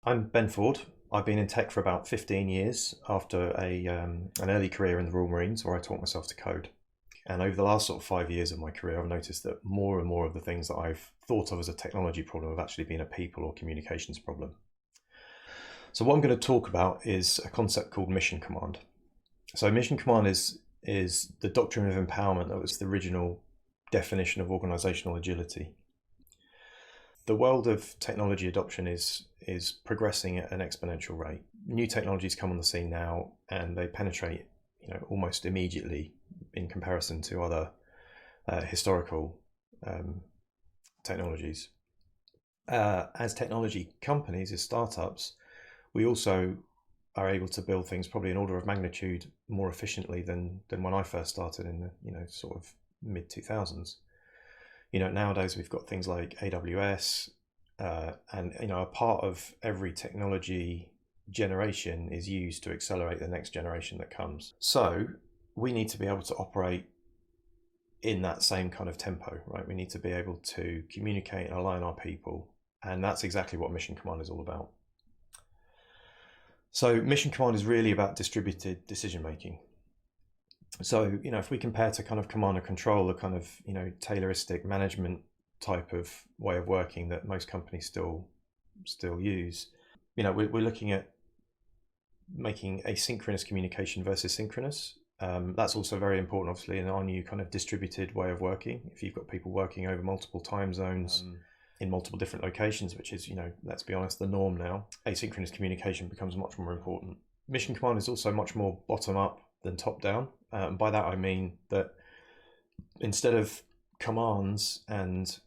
I'm Ben Ford. I've been in tech for about 15 years after an early career in the Royal Marines where I taught myself to code. And over the last sort of 5 years of my career, I've noticed that more and more of the things that I've thought of as a technology problem have actually been a people or communications problem. So what I'm going to talk about is a concept called mission command. So mission command is the doctrine of empowerment that was the original definition of organizational agility. The world of technology adoption is progressing at an exponential rate. New technologies come on the scene now, and they penetrate, almost immediately in comparison to other historical technologies. As technology companies, as startups, we also are able to build things probably an order of magnitude more efficiently than when I first started in the sort of mid 2000s. Nowadays we've got things like AWS, and a part of every technology generation is used to accelerate the next generation that comes. So we need to be able to operate in that same kind of tempo, right? We need to be able to communicate and align our people, and that's exactly what mission command is all about. So mission command is really about distributed decision making. So, if we compare to kind of command and control, the kind of, Tayloristic management type of way of working that most companies still use, we're looking at making asynchronous communication versus synchronous. That's also very important, obviously, in our new kind of distributed way of working. If you've got people working over multiple time zones, in multiple different locations, which is, let's be honest, the norm now, asynchronous communication becomes much more important. Mission command is also much more bottom up than top down. By that I mean that instead of commands and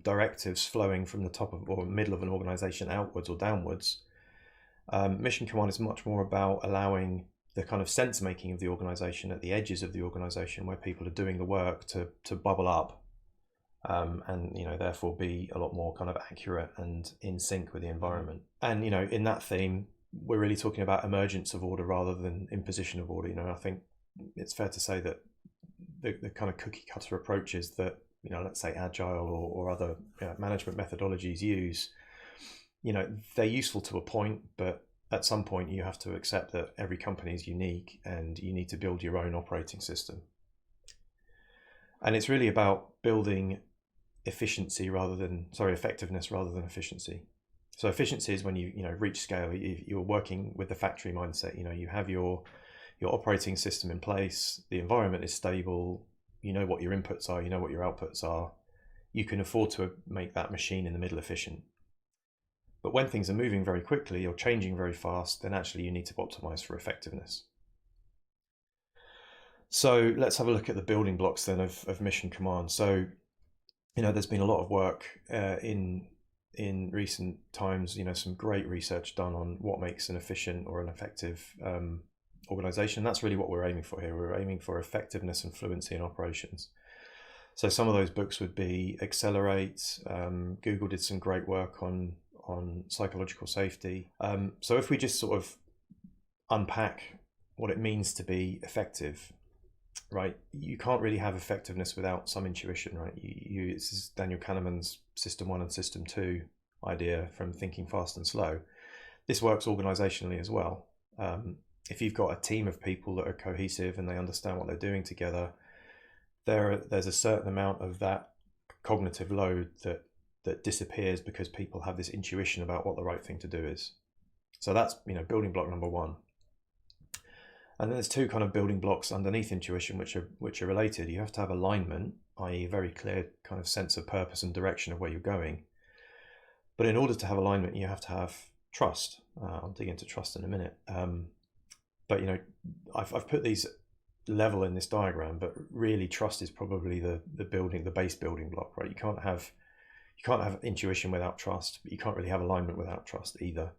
directives flowing from the top of or middle of an organization outwards or downwards, mission command is much more about allowing the kind of sense making of the organization at the edges of the organization where people are doing the work to bubble up, and therefore be a lot more kind of accurate and in sync with the environment. And in that theme, we're really talking about emergence of order rather than imposition of order. I think it's fair to say that the kind of cookie cutter approaches that let's say agile or other management methodologies use, they're useful to a point, but at some point you have to accept that every company is unique and you need to build your own operating system. And it's really about building effectiveness rather than efficiency. So efficiency is when you reach scale. You're working with the factory mindset. You have your operating system in place. The environment is stable. You know what your inputs are. You know what your outputs are. You can afford to make that machine in the middle efficient. But when things are moving very quickly or changing very fast, then actually you need to optimize for effectiveness. So let's have a look at the building blocks then of mission command. So there's been a lot of work in recent times, some great research done on what makes an efficient or an effective organization. That's really what we're aiming for here. We're aiming for effectiveness and fluency in operations. So some of those books would be Accelerate. Google did some great work on psychological safety. So if we just sort of unpack what it means to be effective, right? You can't really have effectiveness without some intuition, right? This is Daniel Kahneman's System 1 and System 2 idea from Thinking Fast and Slow. This works organizationally as well. If you've got a team of people that are cohesive and they understand what they're doing together, there's a certain amount of that cognitive load that disappears because people have this intuition about what the right thing to do is. So that's building block number one. And then there's two kind of building blocks underneath intuition which are related. You have to have alignment, i.e. a very clear kind of sense of purpose and direction of where you're going. But in order to have alignment, you have to have trust. I'll dig into trust in a minute. But I've put these level in this diagram, but really trust is probably the base building block, right? You can't have intuition without trust, but you can't really have alignment without trust either.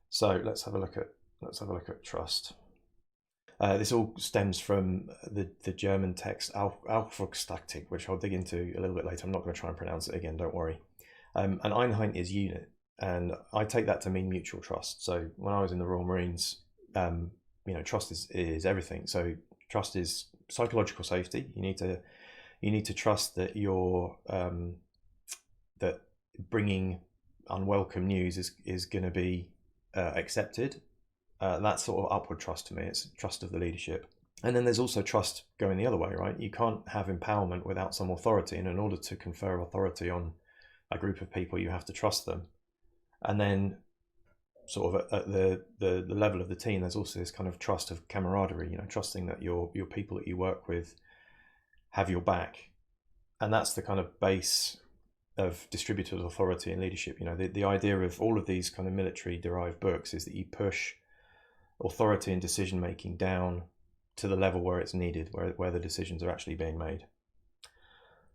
So let's have a look at trust. This all stems from the German text Auftragstaktik, which I'll dig into a little bit later. I'm not going to try and pronounce it again, don't worry. And Einheit is unit, and I take that to mean mutual trust. So when I was in the Royal Marines, trust is everything. So trust is psychological safety. You need to trust that you're that bringing unwelcome news is going to be accepted. That's sort of upward trust to me. It's trust of the leadership. And then there's also trust going the other way, right? You can't have empowerment without some authority. And in order to confer authority on a group of people, you have to trust them. And then sort of at the level of the team, there's also this kind of trust of camaraderie, trusting that your people that you work with have your back. And that's the kind of base of distributed authority and leadership. The idea of all of these kind of military derived books is that you push authority and decision making down to the level where it's needed, where the decisions are actually being made.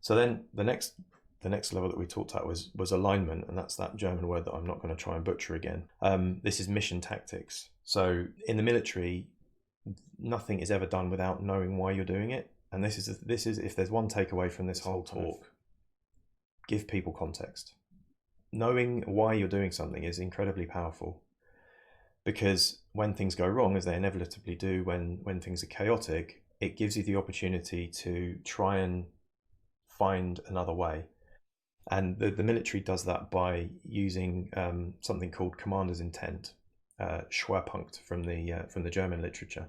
So then the next level that we talked about was alignment, and that's that German word that I'm not going to try and butcher again. This is mission tactics. So in the military, nothing is ever done without knowing why you're doing it. And this is if there's one takeaway from this whole talk, give people context. Knowing why you're doing something is incredibly powerful, because when things go wrong, as they inevitably do when things are chaotic, it gives you the opportunity to try and find another way. And the military does that by using something called commander's intent, Schwerpunkt from the German literature.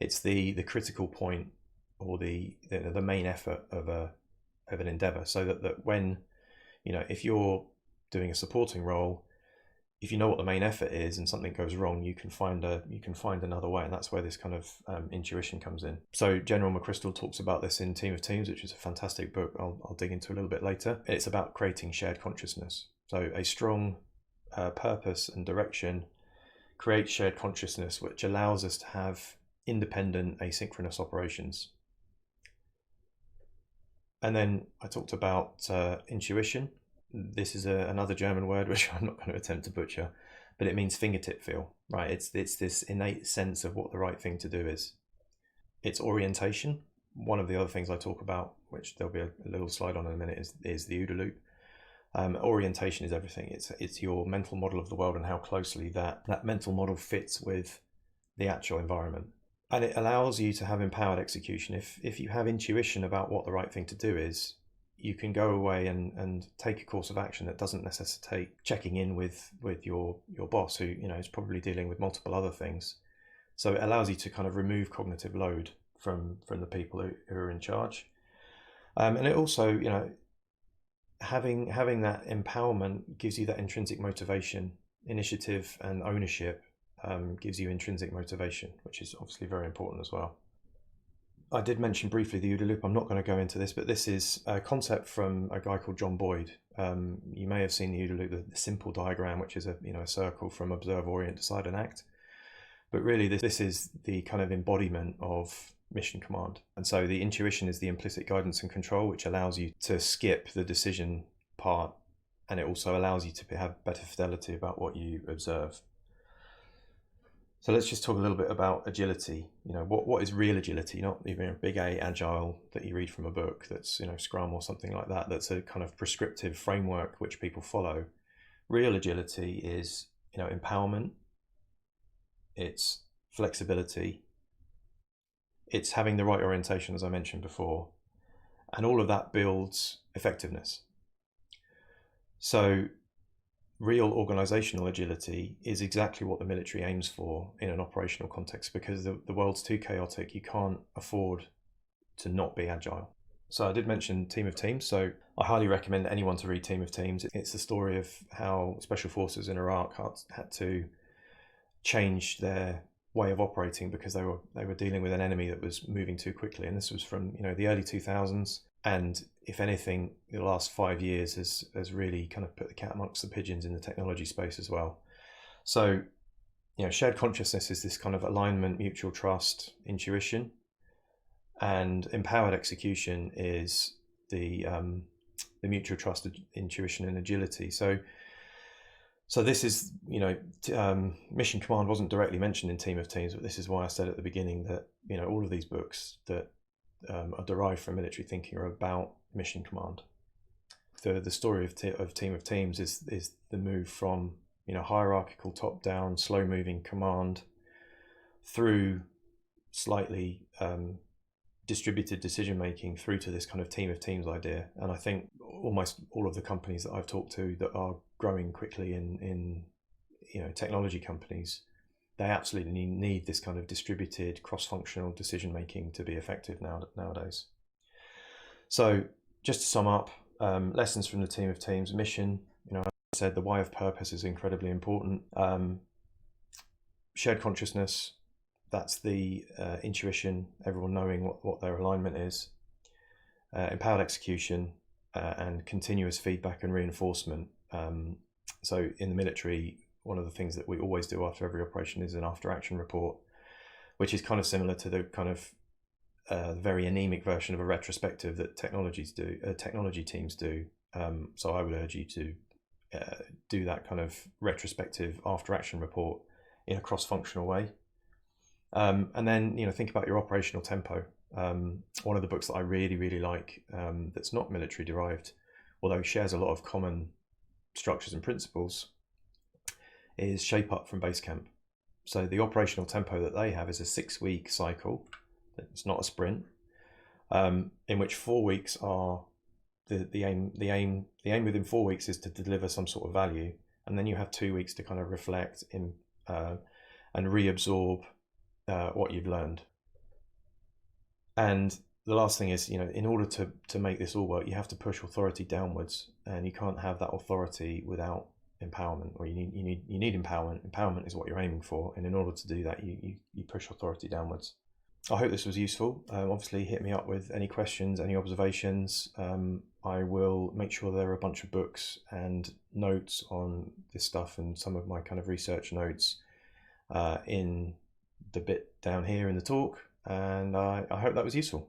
It's the critical point, or the main effort of an endeavor, so that when if you're doing a supporting role, if you know what the main effort is and something goes wrong, you can find another way, and that's where this kind of intuition comes in. So General McChrystal talks about this in Team of Teams, which is a fantastic book. I'll dig into a little bit later. It's about creating shared consciousness. So a strong purpose and direction creates shared consciousness, which allows us to have independent asynchronous operations. And then I talked about intuition. This is another German word which I'm not going to attempt to butcher, but it means fingertip feel, right? It's this innate sense of what the right thing to do is. It's orientation. One of the other things I talk about, which there'll be a little slide on in a minute, is the OODA loop. Orientation is everything. It's your mental model of the world and how closely that mental model fits with the actual environment. And it allows you to have empowered execution. If you have intuition about what the right thing to do is, you can go away and take a course of action that doesn't necessitate checking in with your boss, who is probably dealing with multiple other things. So it allows you to kind of remove cognitive load from the people who are in charge. And it also, having that empowerment gives you that intrinsic motivation. Initiative and ownership gives you intrinsic motivation, which is obviously very important as well. I did mention briefly the OODA loop. I'm not going to go into this, but this is a concept from a guy called John Boyd. You may have seen the OODA loop, the simple diagram, which is a circle from observe, orient, decide, and act. But really, this is the kind of embodiment of mission command. And so the intuition is the implicit guidance and control, which allows you to skip the decision part, and it also allows you to have better fidelity about what you observe. So let's just talk a little bit about agility. What is real agility? Not even a big A agile that you read from a book that's Scrum or something like that. That's a kind of prescriptive framework which people follow. Real agility is empowerment. It's flexibility. It's having the right orientation, as I mentioned before, and all of that builds effectiveness. So real organizational agility is exactly what the military aims for in an operational context, because the world's too chaotic. You can't afford to not be agile. So I did mention Team of Teams, so I highly recommend anyone to read Team of Teams. It's the story of how special forces in Iraq had to change their way of operating because they were dealing with an enemy that was moving too quickly, and this was from the early 2000s. And if anything, the last 5 years has really kind of put the cat amongst the pigeons in the technology space as well. So, shared consciousness is this kind of alignment, mutual trust, intuition, and empowered execution is the mutual trust, intuition, and agility. So this is, mission command wasn't directly mentioned in Team of Teams, but this is why I said at the beginning that all of these books that are derived from military thinking are about mission command. The story of Team of Teams is the move from hierarchical top down slow moving command through slightly distributed decision making through to this kind of team of teams idea. And I think almost all of the companies that I've talked to that are growing quickly in technology companies, they absolutely need this kind of distributed cross-functional decision making to be effective nowadays. So just to sum up, lessons from the team of teams: mission, as I said, the why of purpose is incredibly important. Shared consciousness, that's the intuition, everyone knowing what their alignment is. Empowered execution, and continuous feedback and reinforcement. So in the military, one of the things that we always do after every operation is an after action report, which is kind of similar to the kind of very anemic version of a retrospective that technology teams do. So I would urge you to do that kind of retrospective after action report in a cross-functional way. And then, think about your operational tempo. One of the books that I really like, that's not military derived, although shares a lot of common structures and principles, is Shape Up from Base Camp. So the operational tempo that they have is a 6-week cycle. It's not a sprint, in which 4 weeks are the aim. The aim within 4 weeks is to deliver some sort of value, and then you have 2 weeks to kind of reflect and reabsorb what you've learned. And the last thing is, in order to make this all work, you have to push authority downwards, and you can't have that authority without empowerment. Or you need empowerment. Empowerment is what you're aiming for, and in order to do that, you push authority downwards. I hope this was useful. Obviously, hit me up with any questions, any observations. I will make sure there are a bunch of books and notes on this stuff and some of my kind of research notes in the bit down here in the talk, and I hope that was useful.